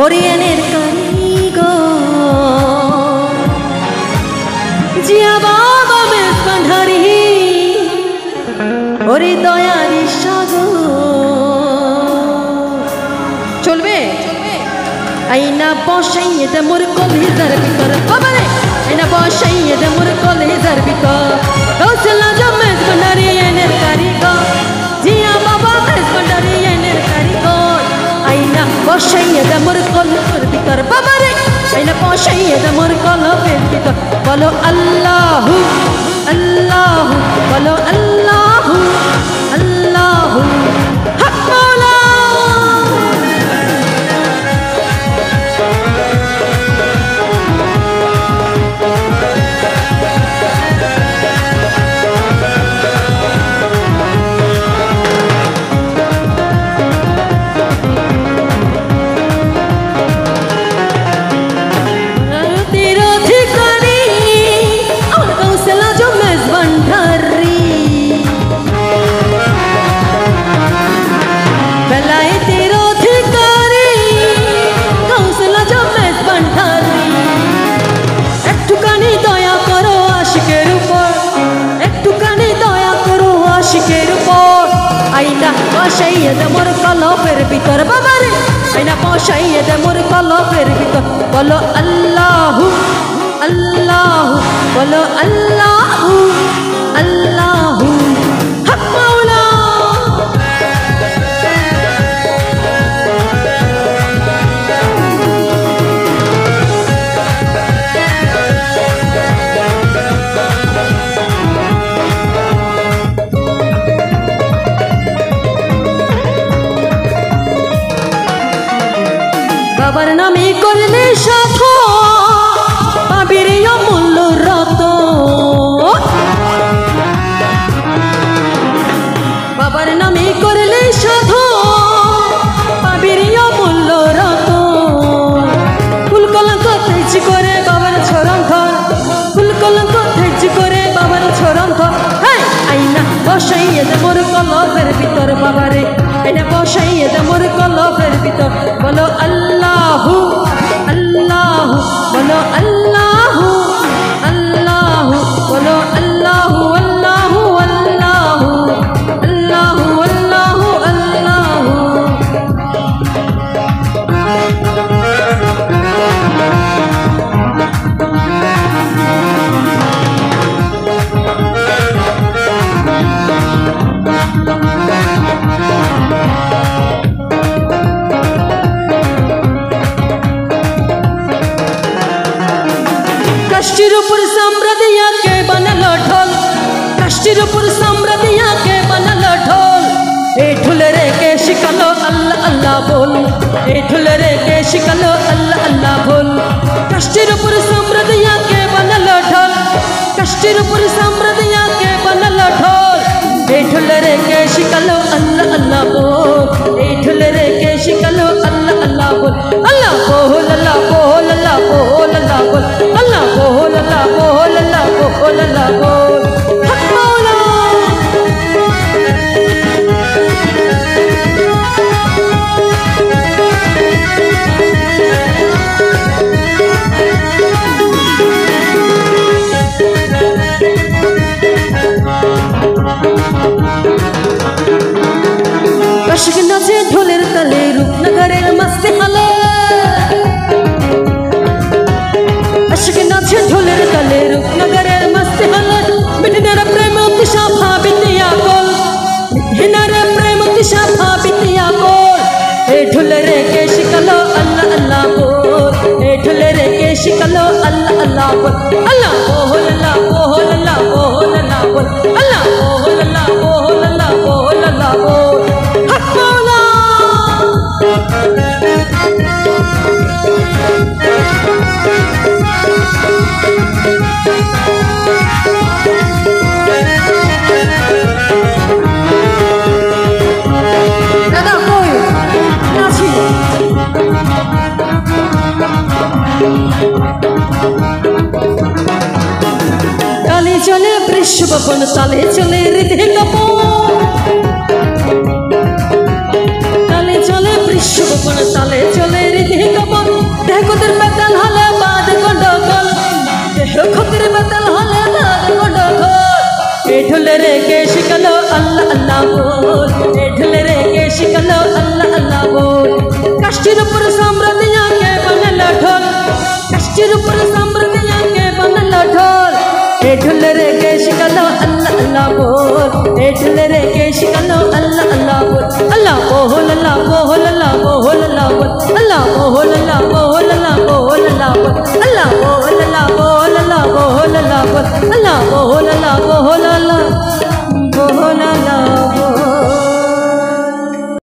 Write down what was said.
ওরিয়ানের কারিগর জিয়া বাবা মেজ ভান্ডারি ওরে দয়ারি সাগর চলবে আইনা বসাইয়ে দে মোর কলেজার ভিতর বাবারে আইনা বসাইয়ে দে মোর কলেজার ভিতর গৌসলা মেজ ভান্ডারি এনের কারিগর জিয়া বাবা মেজ ভান্ডারি এনের কারিগর আইনা বসাইয়ে দে মোর কলেজার ভিতর বাবারে আইনা বসাইয়ে দে মোর কলেজার ভিতর বলো আল্লাহু আল্লাহু বলো আল্লাহু আল্লাহু হক মাওলা বসাইয়ে দে মোর কলবের ভিতর বাবারে আইনা বসাইয়ে দে মোর কলবের ভিতর বলো আল্লাহু আল্লাহু বলো আল্লাহু আল্লাহু হক মাওলা বাবার নামে করলে সাথে পাবির অমূল্য রতন বাবার নামে করলে সাথে পাবির অমূল্য রতন ফুল কলঙ্ক তেজ করে বাবার চরণ ধর ফুল কলঙ্ক তেজ করে বাবার চরণ ধর আইনা বসাইয়ে দে মোর কলবের ভিতর বাবারে আইনা বসাইয়ে দে মোর কলবের ভিতর বলো আল্লাহু আল্লাহু বলো আল্লাহু আল্লাহু বলো আল্লাহু আল্লাহু আল্লাহু আল্লাহু আল্লাহু আল্লাহু कष्टीर ऊपर साम्राज्य के बनल ढोल कष्टीर ऊपर साम्राज्य के बनल ढोल ए ढोल रे के शिकलो अल्लाह अल्लाह बोल ए ढोल रे के शिकलो अल्लाह अल्लाह बोल कष्टीर ऊपर साम्राज्य के बनल ढोल कष्टीर ऊपर साम्राज्य के बनल ढोल ए ढोल रे के शिकलो अल्लाह अल्लाह बोल ए ढोल रे के शिकलो अल्लाह अल्लाह बोल अल्लाह बोल अल्लाह बोल अल्लाह बोल अल्लाह बोल अल्लाह बोल अल्लाह बोल अल्लाह बोल अल्लाह बोल हक मौला कशक नाचे ढोलेर ताले रूपनगरेर मस्ती हाले कशक नाचे ढोलेर ताले रूपनगरेर मस्ती हाले मिठिनार प्रेम तिशा भाबितिया गोल मिठिनार प्रेम तिशा भाबितिया गोल ए ढोलेरे के शिकलो अल्लाह अल्लाह बोल ए ढोलेरे के शिकलो अल्लाह अल्लाह बोल अल्लाह बोल अल्लाह बोल अल्लाह बोल अल्लाह बोल अल्लाह बोल अल्लाह बोल अल्लाह बोल अल्लाह बोल हक मौला दादा कोई नाची काले चले वृक्ष बपन ताले चले हृदय कपन ताले चले वृक्ष बपन ताले चले हृदय कपन ढुलरे के शिकलो अल्लाह अल्लाह बोल, ए ढुलरे के शिकलो अल्लाह अल्लाह बोल। कष्टेर ऊपर समृद्धियां के बनल ढोल, कष्टेर ऊपर समृद्धियां के बनल ढोल। ए ढुलरे के शिकलो अल्लाह अल्लाह बोल, ए ढुलरे के शिकलो अल्लाह अल्लाह बोल। अल्लाह बोल अल्लाह बोल अल्लाह बोल अल्लाह बोल, अल्लाह बोल अल्लाह बोल अल्लाह बोल अल्लाह बोल, अल्लाह बोल अल्लाह बोल अल्लाह बोल अल्लाह बोल, अल्लाह बोल अल्लाह